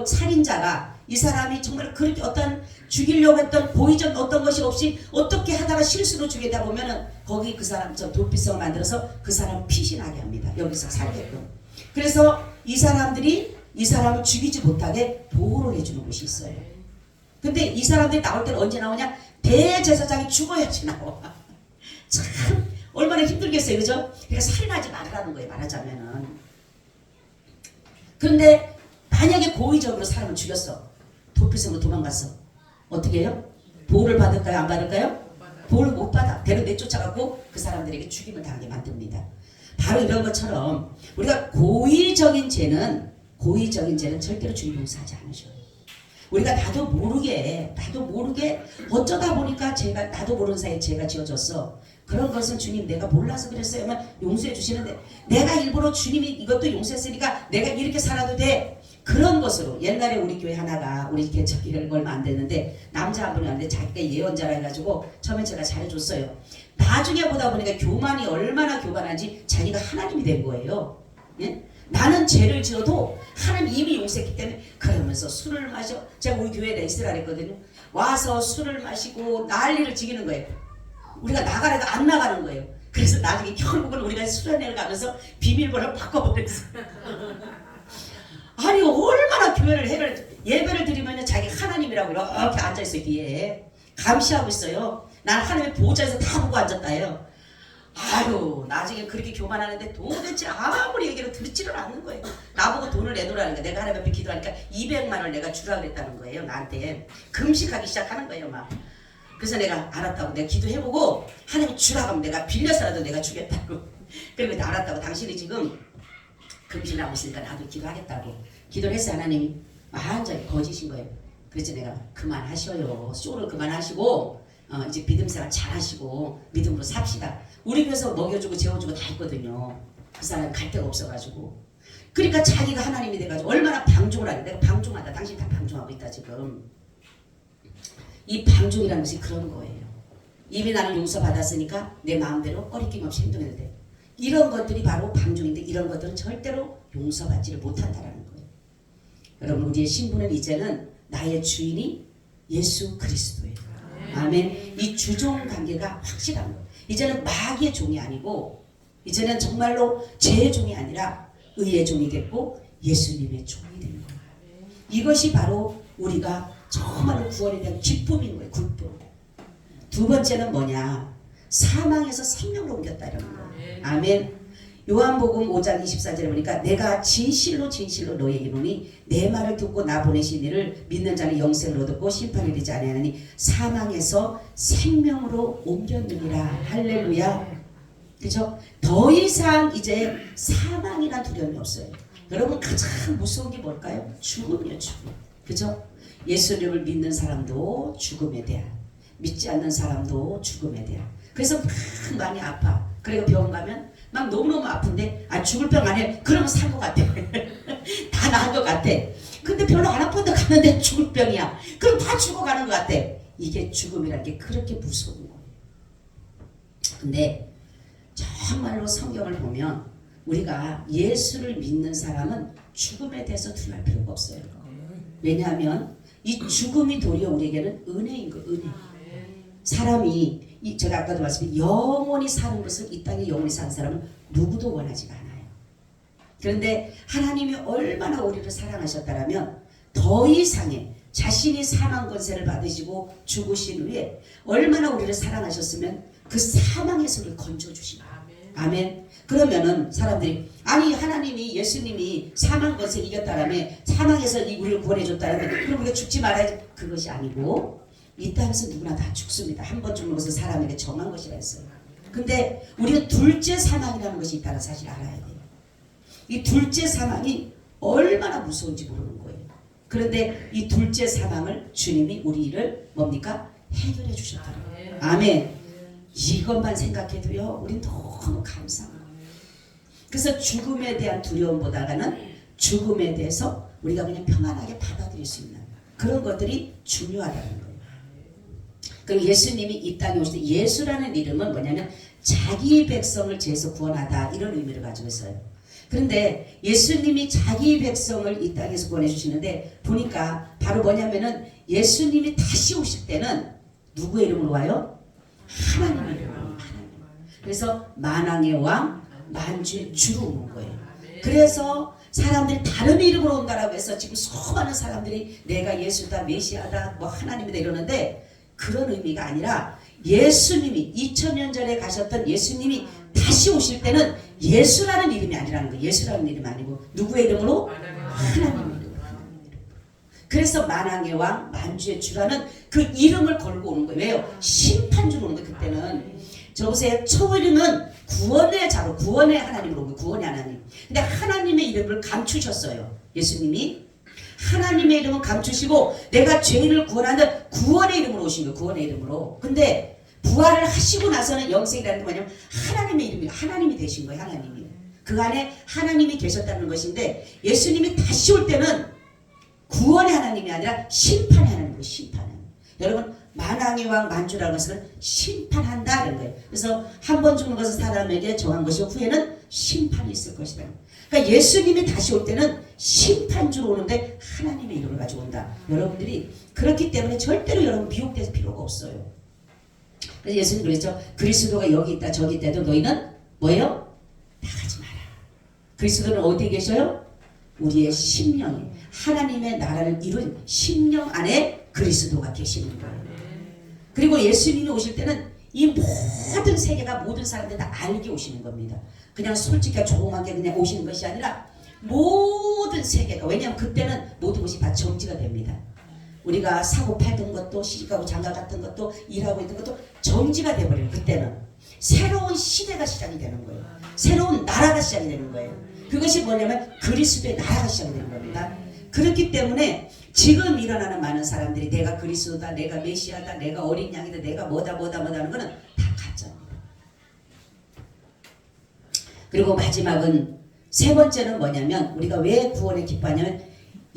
[SPEAKER 2] 살인자가 이 사람이 정말 그렇게 어떤 죽이려고 했던 고의적 어떤 것이 없이 어떻게 하다가 실수로 죽이다 보면은 거기 그 사람 저 도피성을 만들어서 그 사람 피신하게 합니다. 여기서 살게끔. 그래서 이 사람들이 이 사람을 죽이지 못하게 보호를 해주는 곳이 있어요. 근데 이 사람들이 나올 때는 언제 나오냐? 대제사장이 죽어야지 나와. 참 얼마나 힘들겠어요. 그죠? 그러니까 살인하지 말라는 거예요. 말하자면은. 그런데 만약에 고의적으로 사람을 죽였어. 도피성으로 도망갔어. 어떻게 해요? 보호를 받을까요? 안 받을까요? 보호를 못 받아. 대로 내쫓아갖고 그 사람들에게 죽임을 당하게 만듭니다. 바로 이런 것처럼 우리가 고의적인 죄는 절대로 주님 용서하지 않으셔요. 우리가 나도 모르게 어쩌다 보니까 나도 모르는 사이에 죄가 지어졌어. 그런 것은 주님 내가 몰라서 그랬어요. 용서해 주시는데 내가 일부러 주님이 이것도 용서했으니까 내가 이렇게 살아도 돼. 그런 것으로 옛날에 우리 교회 하나가 우리 개척기를 얼마 안 됐는데 남자 한 분이 왔는데 자기가 예언자라 해가지고 처음에 제가 잘해줬어요. 나중에 보다 보니까 교만이 얼마나 교만한지 자기가 하나님이 된 거예요. 예? 나는 죄를 지어도 하나님 이미 용서했기 때문에 그러면서 술을 마셔. 제가 우리 교회에 레이스라 했거든요. 와서 술을 마시고 난리를 지기는 거예요. 우리가 나가래도 안 나가는 거예요. 그래서 나중에 결국은 우리가 수련회를 가면서 비밀번호를 바꿔버렸어요. 아니 얼마나 예배를 드리면 자기 하나님이라고 이렇게 앉아있어요. 뒤에 감시하고 있어요. 난 하나님의 보좌에서 다 보고 앉았다 해요. 아유 나중에 그렇게 교만하는데 도대체 아무리 얘기를 듣지를 않는 거예요. 나보고 돈을 내놓으라는 거야. 내가 하나님 앞에 기도하니까 200만 원을 내가 주라 그랬다는 거예요. 나한테 금식하기 시작하는 거예요. 막 그래서 내가 알았다고 내가 기도해보고 하나님 주라고 하면 내가 빌려서라도 내가 주겠다고. 그리고 나 알았다고 당신이 지금 금신하고 있으니까 나도 기도하겠다고 기도를 해서 하나님이 완전히 거짓인 거예요. 그래서 내가 그만하셔요. 쇼를 그만하시고 이제 믿음 생활 잘하시고 믿음으로 삽시다. 우리 교회에서 먹여주고 재워주고 다 했거든요. 그 사람이 갈 데가 없어가지고. 그러니까 자기가 하나님이 돼가지고 얼마나 방종을 하냐. 내가 방종하다. 당신 다 방종하고 있다 지금. 이 방종이라는 것이 그런 거예요. 이미 나는 용서받았으니까 내 마음대로 꺼리낌 없이 행동해도 돼. 이런 것들이 바로 방종인데 이런 것들은 절대로 용서받지를 못한다라는 거예요. 여러분 우리의 신분은 이제는 나의 주인이 예수 그리스도예요. 아멘. 이 주종 관계가 확실한 거예요. 이제는 마귀의 종이 아니고 이제는 정말로 죄의 종이 아니라 의의 종이 됐고 예수님의 종이 되는 거예요. 이것이 바로 우리가 정말로 구원에 대한 기쁨인 거예요. 기쁨. 두 번째는 뭐냐? 사망에서 생명으로 옮겼다 이런 거예요. 아멘. 요한복음 5장 24절에 보니까 내가 진실로 진실로 너에게 이르노니 내 말을 듣고 나 보내신 이를 믿는 자는 영생을 얻었고 심판이 되지 아니하나니 사망에서 생명으로 옮겼느니라. 할렐루야. 그죠? 더 이상 이제 사망이란 두려움이 없어요. 여러분 가장 무서운 게 뭘까요? 죽음이에요. 죽음. 그죠? 예수님을 믿는 사람도 죽음에 대한, 믿지 않는 사람도 죽음에 대한. 그래서 막 많이 아파. 그리고 병원 가면 막 너무너무 아픈데 죽을 병 아니에요. 그러면 산 것 같아. 다 나은 것 같아. 근데 별로 안 아픈데 갔는데 죽을 병이야. 그럼 다 죽어가는 것 같아. 이게 죽음이라는 게 그렇게 무서운 거예요. 근데 정말로 성경을 보면 우리가 예수를 믿는 사람은 죽음에 대해서 두려워할 필요가 없어요. 왜냐하면 이 죽음이 도리어 우리에게는 은혜인 거예요. 은혜. 사람이 제가 아까도 말씀드린 영원히 사는 것을 이 땅에 영원히 사는 사람은 누구도 원하지가 않아요. 그런데 하나님이 얼마나 우리를 사랑하셨다라면 더 이상의 자신이 사망 권세를 받으시고 죽으신 후에 얼마나 우리를 사랑하셨으면 그 사망에서 우리를 건져주신 거예요. 아멘. 그러면은 사람들이 아니 하나님이 예수님이 사망 권세를 이겼다라며 사망에서 우리를 구원해줬다라면 그럼 우리가 죽지 말아야지. 그것이 아니고 이 땅에서 누구나 다 죽습니다. 한 번 죽는 것은 사람에게 정한 것이라 했어요. 근데 우리가 둘째 사망이라는 것이 있다는 사실을 알아야 돼요. 이 둘째 사망이 얼마나 무서운지 모르는 거예요. 그런데 이 둘째 사망을 주님이 우리를 뭡니까? 해결해 주셨다는 거예요. 아멘. 이것만 생각해도요 우린 너무 감사해요. 그래서 죽음에 대한 두려움보다는 죽음에 대해서 우리가 그냥 평안하게 받아들일 수 있는 그런 것들이 중요하다는 거예요. 그럼 예수님이 이 땅에 오실 때 예수라는 이름은 뭐냐면 자기 백성을 죄에서 구원하다 이런 의미를 가지고 있어요. 그런데 예수님이 자기 백성을 이 땅에서 구원해 주시는데 보니까 바로 뭐냐면은 예수님이 다시 오실 때는 누구의 이름으로 와요? 하나님의 이름으로. 그래서 만왕의 왕 만주의 주로 오는 거예요. 그래서 사람들이 다른 이름으로 온다라고 해서 지금 수많은 사람들이 내가 예수다 메시아다 뭐 하나님이다 이러는데 그런 의미가 아니라 예수님이 2000년 전에 가셨던 예수님이 다시 오실 때는 예수라는 이름이 아니라는 거예요. 예수라는 이름이 아니고 누구의 이름으로? 하나님의 이름으로. 그래서 만왕의 왕 만주의 주라는 그 이름을 걸고 오는 거예요. 왜요? 심판주로 오는 거예요. 그때는 저보세요. 초이름은 구원의 자로 구원의 하나님으로 온 거예요. 구원의 하나님. 근데 하나님의 이름을 감추셨어요. 예수님이 하나님의 이름은 감추시고 내가 죄인을 구원하는 구원의 이름으로 오신 거예요. 구원의 이름으로. 근데 부활을 하시고 나서는 영생이라는 게 뭐냐면 하나님의 이름이 하나님이 되신 거예요. 하나님이. 그 안에 하나님이 계셨다는 것인데 예수님이 다시 올 때는 구원의 하나님이 아니라 심판의 하나님이고 심판은. 여러분 만왕의 왕 만주라는 것은 심판한다 이런 거예요. 그래서 한 번 죽는 것은 사람에게 정한 것이고 후에는 심판이 있을 것이다. 그러니까 예수님이 다시 올 때는 심판주로 오는데 하나님의 이름을 가지고 온다. 여러분들이 그렇기 때문에 절대로 여러분 미혹될 필요가 없어요. 그래서 예수님 그랬죠. 그리스도가 여기 있다 저기 있다 해도 너희는 뭐예요? 나가지 마라. 그리스도는 어디에 계셔요? 우리의 심령이 하나님의 나라를 이룬 심령 안에 그리스도가 계시는 거예요. 그리고 예수님이 오실 때는 이 모든 세계가 모든 사람들이 다 알게 오시는 겁니다. 그냥 솔직하게 조용하게 그냥 오시는 것이 아니라 모든 세계가 왜냐하면 그때는 모든 것이 다 정지가 됩니다. 우리가 사고 팔던 것도 시집가고 장가 갔던 것도 일하고 있던 것도 정지가 돼버려요. 그때는 새로운 시대가 시작이 되는 거예요. 새로운 나라가 시작이 되는 거예요. 그것이 뭐냐면 그리스도의 나라가 시작이 되는 겁니다. 그렇기 때문에 지금 일어나는 많은 사람들이 내가 그리스도다, 내가 메시아다, 내가 어린 양이다, 내가 뭐다 하는 거는 다 가짜입니다. 그리고 마지막은 세 번째는 뭐냐면 우리가 왜 구원에 기뻐하냐면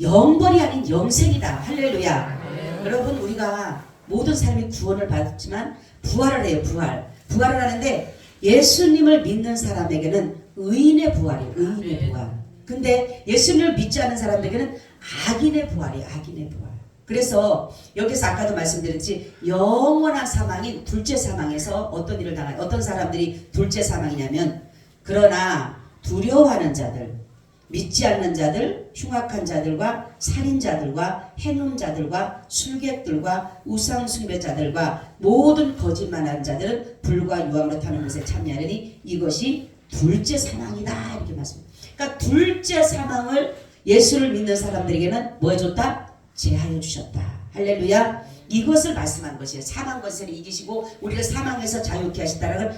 [SPEAKER 2] 영벌이 아닌 영생이다. 할렐루야. 여러분 우리가 모든 사람이 구원을 받지만 부활을 해요. 부활을 하는데 예수님을 믿는 사람에게는 의인의 부활이에요. 의인의 부활. 근데 예수님을 믿지 않는 사람에게는 악인의 부활이에요. 악인의 부활. 그래서 여기서 아까도 말씀드렸지 영원한 사망인 둘째 사망에서 어떤 일을 당하냐. 어떤 사람들이 둘째 사망이냐면 그러나 두려워하는 자들, 믿지 않는 자들, 흉악한 자들과 살인자들과 행음자들과 술객들과 우상숭배자들과 모든 거짓말하는 자들은 불과 유황으로 타는 것에 참여하려니 이것이 둘째 사망이다. 이렇게 말씀합니다. 그러니까 둘째 사망을 예수를 믿는 사람들에게는 뭐 해줬다? 제하여 주셨다. 할렐루야. 이것을 말씀한 것이에요. 사망 권세를 이기시고 우리를 사망에서 자유케 하신다는 건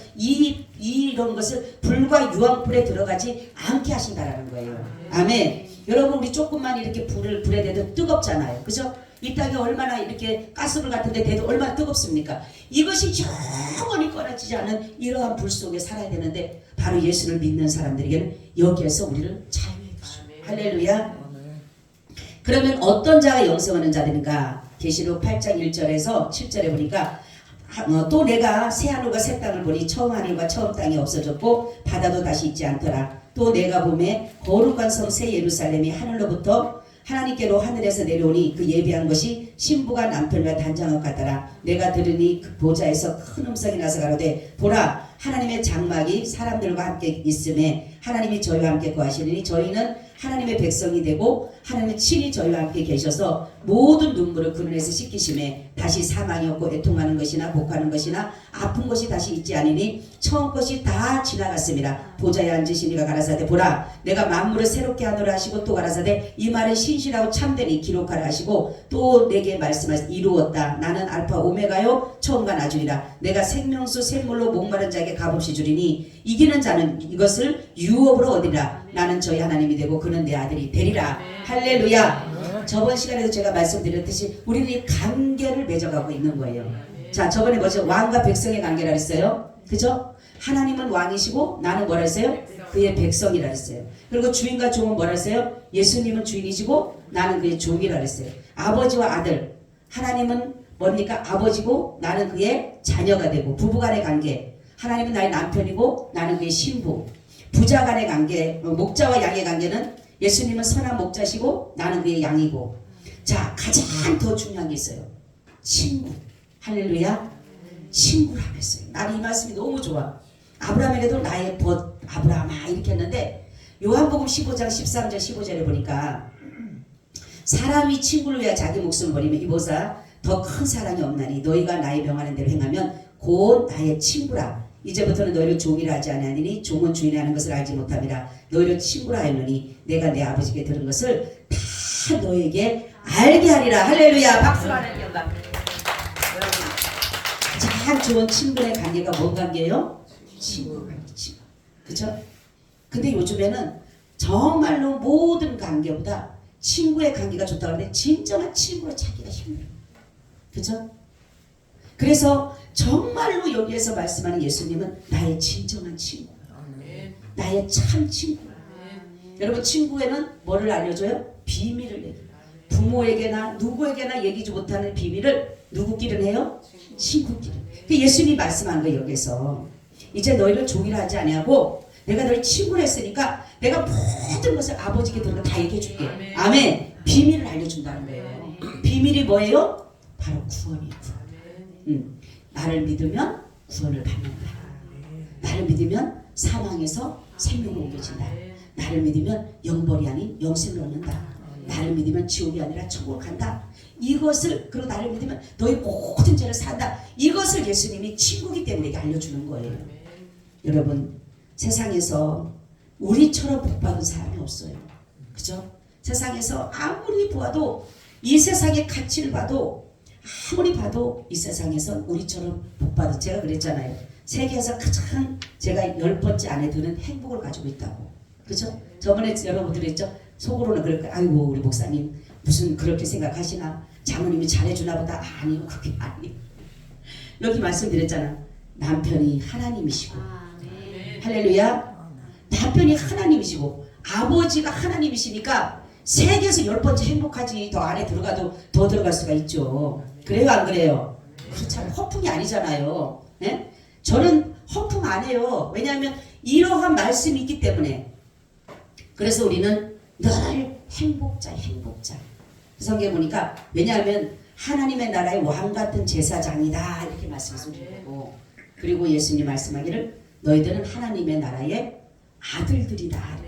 [SPEAKER 2] 이런 것을 불과 유황불에 들어가지 않게 하신다는 거예요. 아멘. 여러분 우리 조금만 이렇게 불에 대도 뜨겁잖아요. 그죠? 이 땅이 얼마나 이렇게 가스불 같은데 대도 얼마나 뜨겁습니까? 이것이 영원히 꺼내지지 않은 이러한 불 속에 살아야 되는데 바로 예수를 믿는 사람들에게는 여기에서 우리를 자유해 주십니다. 할렐루야. 그러면 어떤 자가 영생하는 자들인가? 계시록 8장 1절에서 7절에 보니까 또 내가 새 하늘과 새 땅을 보니 처음 하늘과 처음 땅이 없어졌고 바다도 다시 있지 않더라. 또 내가 보매 거룩한 성 새 예루살렘이 하늘로부터 하나님께로 하늘에서 내려오니 그 예비한 것이 신부가 남편과 단장한 것 같더라. 내가 들으니 그 보좌에서 큰 음성이 나서 가로되 보라 하나님의 장막이 사람들과 함께 있음에 하나님이 저희와 함께 거하시리니 저희는 하나님의 백성이 되고 하나님은 친히 저희와 함께 계셔서 모든 눈물을 그 눈에서 씻기심에 다시 사망이 없고 애통하는 것이나 복하는 것이나 아픈 것이 다시 있지 아니니 처음 것이 다 지나갔습니다. 보좌에 앉으시니가 가라사대 보라 내가 만물을 새롭게 하노라 하시고 또 가라사대 이 말은 신실하고 참되니 기록하라 하시고 또 내게 말씀하시 이루었다. 나는 알파 오메가요 처음과 나중이라. 내가 생명수 샘물로 목마른 자에게 값없이 주리니 이기는 자는 이것을 유업으로 얻으리라. 나는 저희 하나님이 되고 그는 내 아들이 되리라. 할렐루야. 저번 시간에도 제가 말씀드렸듯이 우리는 이 관계를 맺어가고 있는 거예요. 자, 저번에 뭐죠? 왕과 백성의 관계라 했어요. 그죠? 하나님은 왕이시고 나는 뭐라 했어요? 그의 백성이라 했어요. 그리고 주인과 종은 뭐라 했어요? 예수님은 주인이시고 나는 그의 종이라 했어요. 아버지와 아들. 하나님은 뭡니까? 아버지고 나는 그의 자녀가 되고 부부간의 관계. 하나님은 나의 남편이고 나는 그의 신부. 부자 간의 관계, 목자와 양의 관계는 예수님은 선한 목자시고 나는 그의 양이고. 자, 가장 더 중요한 게 있어요. 친구. 할렐루야. 친구라고 했어요. 나는 이 말씀이 너무 좋아. 아브라함에게도 나의 벗 아브라함아 이렇게 했는데 요한복음 15장 13절 15절에 보니까 사람이 친구를 위하여 자기 목숨을 버리면 이보다 더 큰 사랑이 없나니 너희가 나의 명하는 대로 행하면 곧 나의 친구라. 이제부터는 너희를 종이라 하지 아니하니 종은 주인이 하는 것을 알지 못함이라. 너희를 친구라 하였노니 내가 내 아버지께 들은 것을 다 너에게 알게 하리라. 할렐루야. 박수로 하는 영광. 여러분 가장 좋은 친구의 관계가 뭔 관계예요? 친구 관계. 친구. 그렇죠? 근데 요즘에는 정말로 모든 관계보다 친구의 관계가 좋다고 하는데 진정한 친구를 찾기가 힘들어요. 그렇죠? 그래서 정말로 여기에서 말씀하는 예수님은 나의 진정한 친구, 나의 참 친구. 여러분 친구에는 뭐를 알려줘요? 비밀을 얘기해요. 부모에게나 누구에게나 얘기하지 못하는 비밀을 누구끼리 해요? 친구끼리. 예수님이 말씀한 거예요. 여기서 이제 너희를 종이라 하지 아니하고 내가 너를 친구로 했으니까 내가 모든 것을 아버지께 들은 거 다 얘기해 줄게. 아멘. 비밀을 알려준다는 거예요. 비밀이 뭐예요? 바로 구원이에요. 구원. 나를 믿으면 구원을 받는다. 나를 믿으면 사망에서 생명으로 옮겨진다. 나를 믿으면 영벌이 아닌 영생을 얻는다. 나를 믿으면 지옥이 아니라 천국 간다. 이것을 그리고 나를 믿으면 너희 모든 죄를 산다. 이것을 예수님이 친구기 때문에 알려주는 거예요. 여러분 세상에서 우리처럼 복받은 사람이 없어요. 그죠? 세상에서 아무리 보아도 이 세상의 가치를 봐도 아무리 봐도 이 세상에선 우리처럼 못 받은, 제가 그랬잖아요. 세계에서 가장 제가 10번째 안에 드는 행복을 가지고 있다고. 그죠? 저번에 여러분들이 했죠? 속으로는 그럴 거예요. 아이고 우리 목사님 무슨 그렇게 생각하시나? 장모님이 잘해주나 보다. 아니요, 그게 아니에요. 여기 말씀드렸잖아. 남편이 하나님이시고, 할렐루야. 남편이 하나님이시고 아버지가 하나님이시니까 세계에서 10번째 행복하지. 더 안에 들어가도 더 들어갈 수가 있죠. 그래요 안 그래요? 그렇잖아요. 허풍이 아니잖아요. 예? 저는 허풍 안 해요. 왜냐하면 이러한 말씀이 있기 때문에. 그래서 우리는 늘 행복자. 성경에 보니까, 왜냐하면 하나님의 나라의 왕 같은 제사장이다 이렇게 말씀하시고, 그리고 예수님 말씀하기를 너희들은 하나님의 나라의 아들들이다.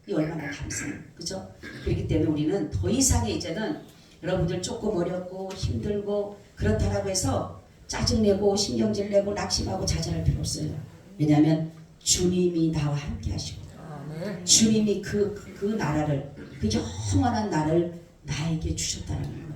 [SPEAKER 2] 이 얼마나 감사해요. 그죠? 그렇기 때문에 우리는 더 이상의 이제는 여러분들 조금 어렵고 힘들고 그렇다라고 해서 짜증내고 신경질내고 낙심하고 좌절할 필요 없어요. 왜냐하면 주님이 나와 함께 하시고, 주님이 그 나라를, 그 영원한 나라를 나에게 주셨다는 거예요.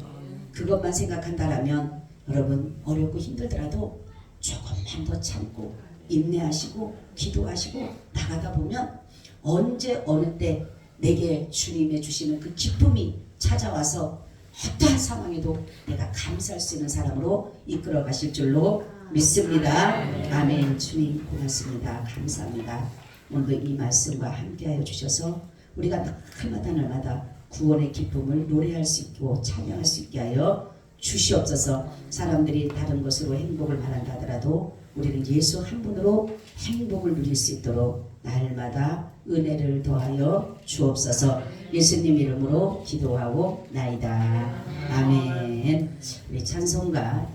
[SPEAKER 2] 그것만 생각한다라면 여러분 어렵고 힘들더라도 조금만 더 참고 인내하시고 기도하시고 나가다 보면 언제 어느 때 내게 주님의 주시는 그 기쁨이 찾아와서 어떠한 상황에도 내가 감사할 수 있는 사람으로 이끌어 가실 줄로 믿습니다. 아멘. 주님 고맙습니다. 감사합니다. 오늘도 이 말씀과 함께하여 주셔서 우리가 날마다 구원의 기쁨을 노래할 수 있고 찬양할 수 있게 하여 주시옵소서. 사람들이 다른 것으로 행복을 말한다 하더라도 우리는 예수 한 분으로 행복을 누릴 수 있도록 날마다 은혜를 더하여 주옵소서. 예수님 이름으로 기도하고 나이다. 아멘. 우리 찬송가